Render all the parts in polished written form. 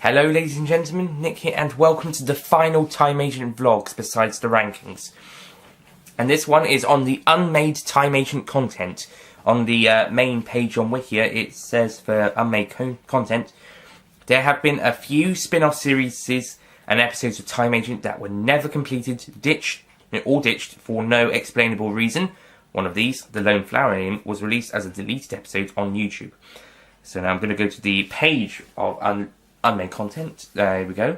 Hello ladies and gentlemen, Nick here and welcome to the final Time Agent vlogs besides the rankings. And this one is on the Unmade Time Agent content. On the main page on Wikia it says for Unmade content, there have been a few spin-off series and episodes of Time Agent that were never completed, ditched for no explainable reason. One of these, The Lone Flower Alien, was released as a deleted episode on YouTube. So now I'm going to go to the page of Unmade content. There we go.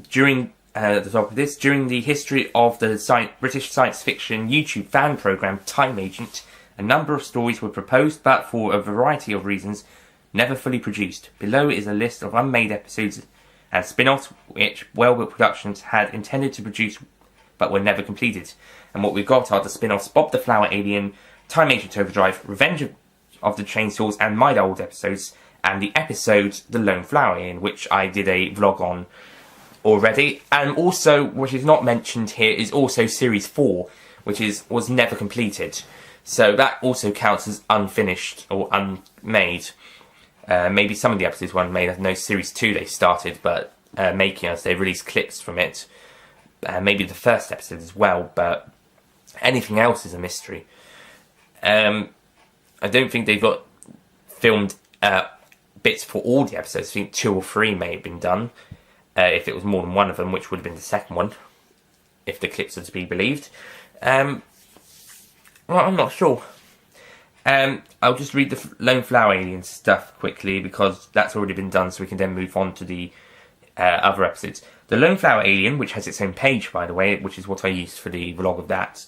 During the top of this, during the history of the British science fiction YouTube fan program Time Agent, a number of stories were proposed, but for a variety of reasons, never fully produced. Below is a list of unmade episodes and spin-offs which Wellbuilt Productions had intended to produce, but were never completed. And what we've got are the spin-offs Bob the Flower Alien, Time Agent Overdrive, Revenge of the Chainsaws, and My Old Episodes, and the episode The Lone Flower Alien, which I did a vlog on already. And also, which is not mentioned here, is also Series 4, which was never completed. So that also counts as unfinished or unmade. Maybe some of the episodes were unmade. I know Series 2 they started, but making us, they released clips from it. Maybe the first episode as well, but anything else is a mystery. I don't think they've got filmed bits for all the episodes. I think 2 or 3 may have been done, if it was more than one of them, which would have been the second one, if the clips are to be believed. Well, I'm not sure. I'll just read the Lone Flower Alien stuff quickly, because that's already been done, so we can then move on to the other episodes. The Lone Flower Alien, which has its own page, by the way, which is what I used for the vlog of that,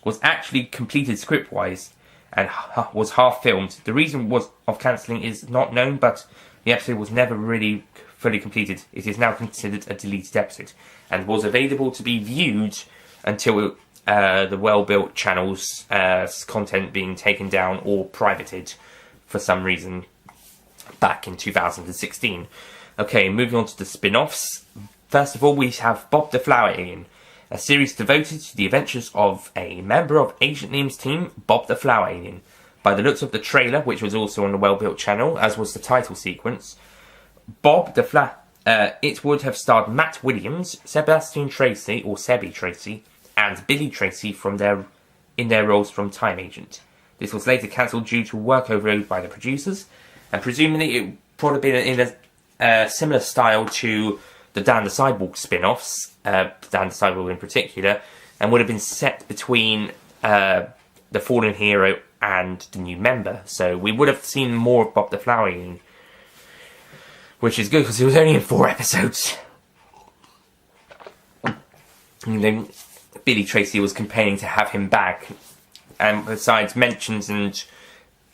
was actually completed script-wise and was half-filmed. The reason of cancelling is not known, but the episode was never really fully completed. It is now considered a deleted episode and was available to be viewed until the Wellbuilt channel's content being taken down or privated for some reason back in 2016. Okay, moving on to the spin-offs. First of all, we have Bob the Flower Alien, a series devoted to the adventures of a member of Agent Neum's team, Bob the Flower Alien. By the looks of the trailer, which was also on the Wellbuilt channel, as was the title sequence, it would have starred Matt Williams, Sebastian Tracy, or Sebby Tracy, and Billy Tracy in their roles from Time Agent. This was later cancelled due to work overload by the producers, and presumably it would probably been in a similar style to the Dan the Cyborg spin-offs, Dan the Cyborg in particular, and would have been set between the fallen hero and the new member. So we would have seen more of Bob the Flower Alien, which is good because he was only in 4 episodes. And then Billy Tracy was campaigning to have him back, and besides mentions and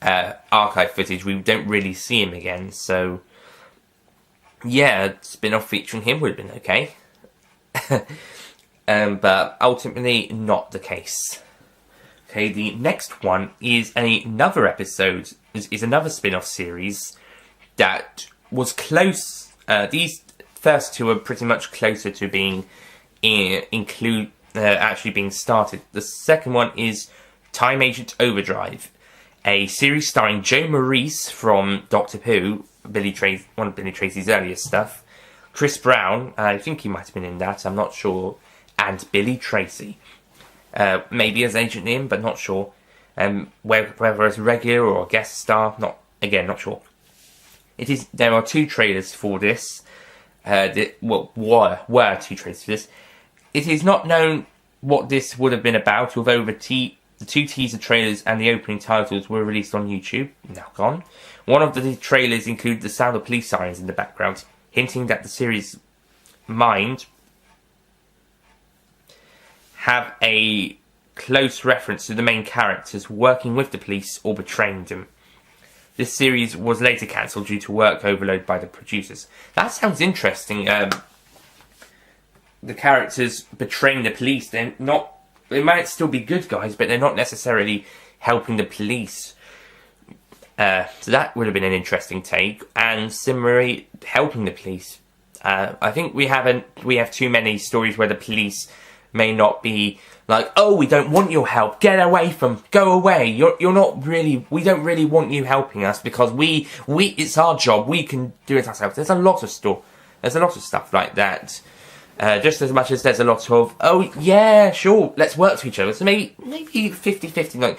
archive footage, we don't really see him again. So yeah, a spin-off featuring him would have been okay. But ultimately not the case. Okay, the next one is another episode, is another spin-off series that was close. These first 2 are pretty much closer to being actually being started. The second one is Time Agent Overdrive, a series starring Joe Maurice from Doctor Who, one of Billy Tracy's earlier stuff, Chris Brown, I think he might have been in that, I'm not sure, and Billy Tracy. Maybe as Agent Neum, but not sure. Whether as a regular or a guest star, not sure. There are 2 trailers for this. Were 2 trailers for this. It is not known what this would have been about, although the 2 teaser trailers and the opening titles were released on YouTube, now gone. One of the trailers included the sound of police sirens in the background, hinting that the series might have a close reference to the main characters working with the police or betraying them. This series was later cancelled due to work overload by the producers. That sounds interesting. The characters betraying the police, they might still be good guys, but they're not necessarily helping the police. So that would have been an interesting take. And similarly, helping the police. I think we have too many stories where the police may not be like, oh, we don't want your help, go away, you're not really, we don't really want you helping us because we it's our job, we can do it ourselves. There's a lot of stuff like that. Just as much as there's a lot of, oh yeah, sure, let's work to each other. So maybe 50-50, like,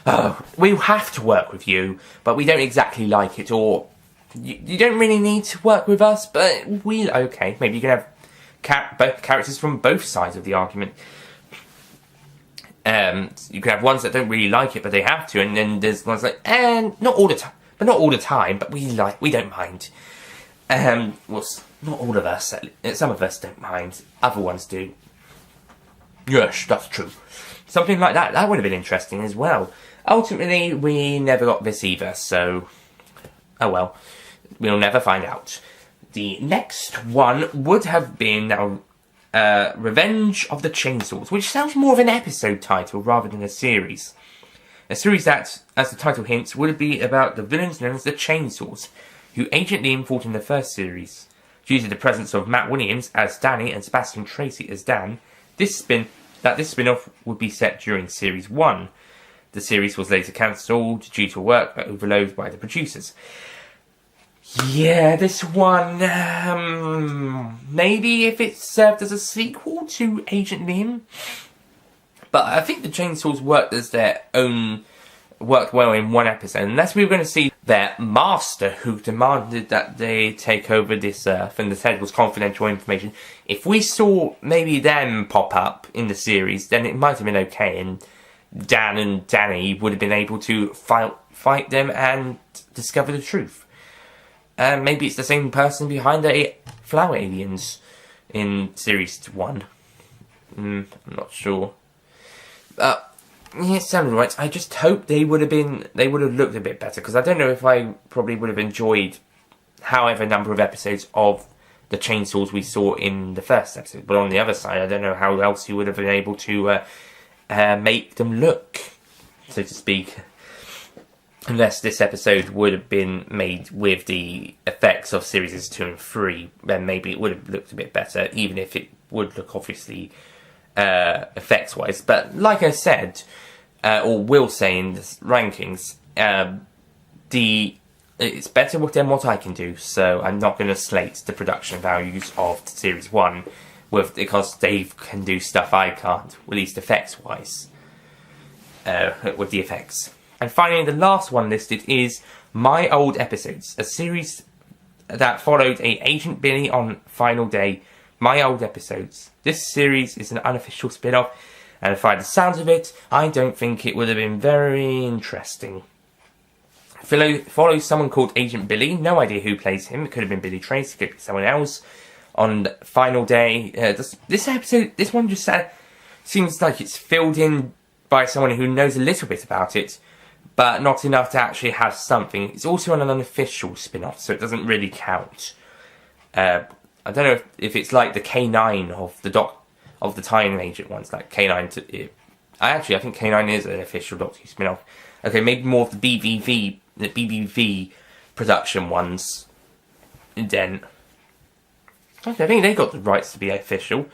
oh, we have to work with you, but we don't exactly like it, or you don't really need to work with us, but okay, maybe you can have both characters from both sides of the argument. You can have ones that don't really like it, but they have to, and then there's ones like, not all the time, but we don't mind. Well, not all of us, some of us don't mind, other ones do. Yes, that's true. Something like that would have been interesting as well. Ultimately, we never got this either, so, oh well, we'll never find out. The next one would have been now Revenge of the Chainsaws, which sounds more of an episode title rather than a series. A series that, as the title hints, would be about the villains known as the Chainsaws, who Agent Liam fought in the first series. Due to the presence of Matt Williams as Danny and Sebastian Tracy as Dan, this spin-off would be set during Series 1. The series was later cancelled due to work overload by the producers. Yeah, this one, maybe if it served as a sequel to Agent Liam. But I think the Chainsaws worked well in one episode, unless we were going to see their master who demanded that they take over this earth and the said was confidential information. If we saw maybe them pop up in the series, then it might have been okay, and Dan and Danny would have been able to fight them and discover the truth. Maybe it's the same person behind the flower aliens in Series 1. I'm not sure. Yeah, it sounded right. I just hope they would have looked a bit better, because I don't know if I probably would have enjoyed however number of episodes of the Chainsaws we saw in the first episode. But on the other side, I don't know how else you would have been able to make them look, so to speak. Unless this episode would have been made with the effects of series 2 and 3, then maybe it would have looked a bit better, even if it would look obviously effects-wise. But like I said, or will say in the rankings, it's better than what I can do, so I'm not going to slate the production values of Series 1 because they can do stuff I can't, at least effects-wise, with the effects. And finally, the last one listed is My Old Episodes, a series that followed Agent Billy on Final Day. My Old Episodes. This series is an unofficial spin-off, and by the sounds of it, I don't think it would have been very interesting. Follows someone called Agent Billy. No idea who plays him. It could have been Billy Trace, it could be someone else. On Final Day, this one just seems like it's filled in by someone who knows a little bit about it, but not enough to actually have something. It's also an unofficial spin-off, so it doesn't really count. I don't know if it's like the K9 of the Time Agent ones, like K9 I think K9 is an official Doctor Who spin-off. Okay, maybe more of the BBV production ones. And then okay, I think they got the rights to be official.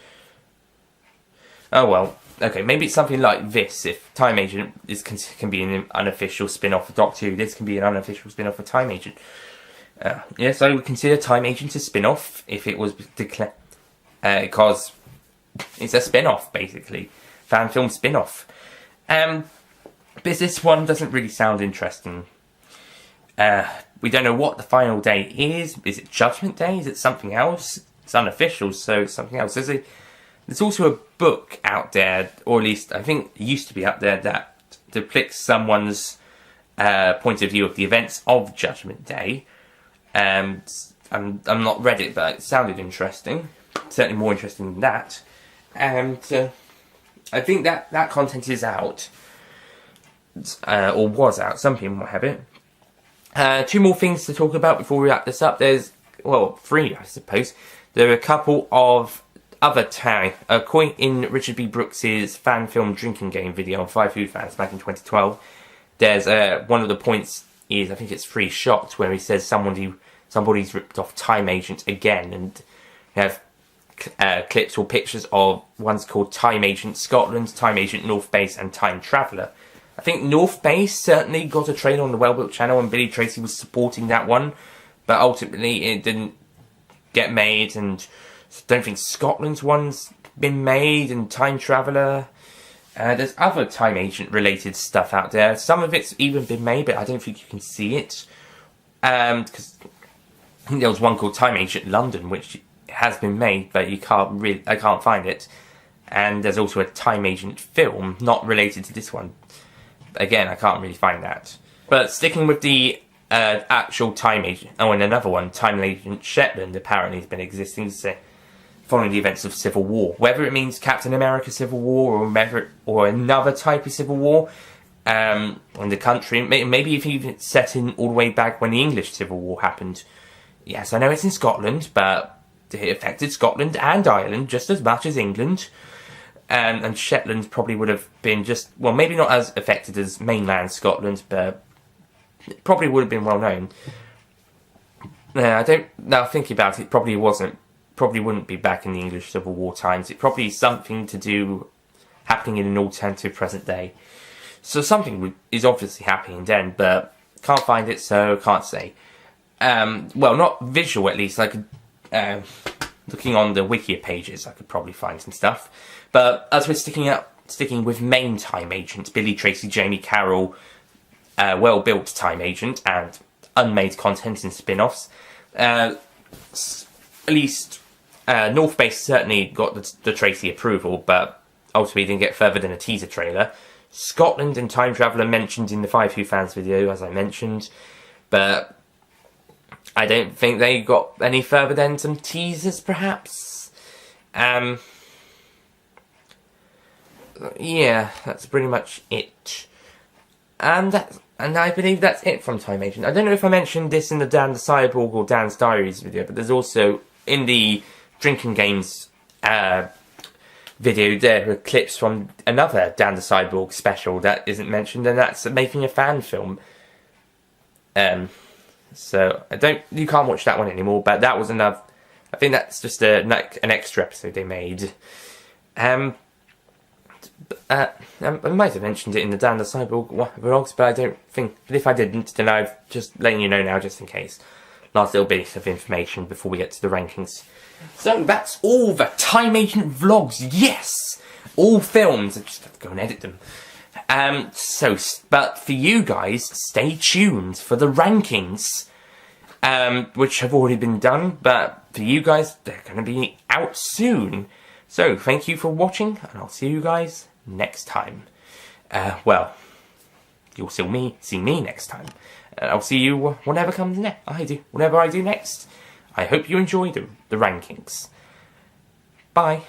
Oh well. Okay, maybe it's something like this. If Time Agent can be an unofficial spin-off of Doctor Who, this can be an unofficial spin-off of Time Agent. Yes, I would consider Time Agent a spin-off if it was declared, because it's a spin-off, basically. Fan film spin-off. But this one doesn't really sound interesting. We don't know what the Final Day is. Is it Judgement Day? Is it something else? It's unofficial, so it's something else. There's also a book out there, or at least I think it used to be out there, that depicts someone's point of view of the events of Judgement Day. And I'm not read it, but it sounded interesting. Certainly more interesting than that. And I think that content is out. Or was out. Some people might have it. 2 more things to talk about before we wrap this up. There's, well, 3 I suppose. There are a couple of other point in Richard B. Brooks's fan film drinking game video on 5 Food Fans back in 2012. There's one of the points is, I think it's 3 shots, where he says somebody's ripped off Time Agent again, and you have clips or pictures of ones called Time Agent Scotland, Time Agent North Base, and Time Traveller. I think North Base certainly got a trailer on the Well Built channel, and Billy Tracy was supporting that one, but ultimately it didn't get made, and I don't think Scotland's one's been made, and Time Traveller. There's other Time Agent related stuff out there. Some of it's even been made, but I don't think you can see it. Because I think there was one called Time Agent London, which has been made, but I can't find it. And there's also a Time Agent film, not related to this one. Again, I can't really find that. But sticking with the actual Time Agent, and another one, Time Agent Shetland, apparently has been existing following the events of Civil War. Whether it means Captain America Civil War or another type of Civil War in the country, maybe if even set in all the way back when the English Civil War happened. Yes, I know it's in Scotland, but it affected Scotland and Ireland just as much as England. And Shetland probably would have been well, maybe not as affected as mainland Scotland, but it probably would have been well known. Now thinking about it, probably wouldn't be back in the English Civil War times. It probably is something to do happening in an alternative present day. So something is obviously happening then, but can't find it, so can't say. Well, not visual at least. I could, looking on the wiki pages, I could probably find some stuff. But as we're sticking with main Time Agents, Billy Tracy, Jamie Carroll, well-built Time Agent, and unmade content and spin-offs, at least North Base certainly got the Tracy approval, but ultimately didn't get further than a teaser trailer. Scotland and Time Traveller mentioned in the 5 Who Fans video, as I mentioned, but I don't think they got any further than some teasers, perhaps. Yeah, that's pretty much it. And I believe that's it from Time Agent. I don't know if I mentioned this in the Dan the Cyborg or Dan's Diaries video, but there's also, in the Drinking Games video, there are clips from another Dan the Cyborg special that isn't mentioned, and that's Making a Fan film. So, you can't watch that one anymore, but that was enough. I think that's just an extra episode they made. I might have mentioned it in the Dan the Cyborg vlogs, but I don't think. But if I didn't, then I've just letting you know now, just in case. Last little bit of information before we get to the rankings. So that's all the Time Agent vlogs. Yes, all films. I just have to go and edit them. But for you guys, stay tuned for the rankings, which have already been done. But for you guys, they're going to be out soon. So thank you for watching, and I'll see you guys next time. Well, you'll see me next time. I'll see you whenever comes next. Whenever I do next. I hope you enjoy the rankings. Bye.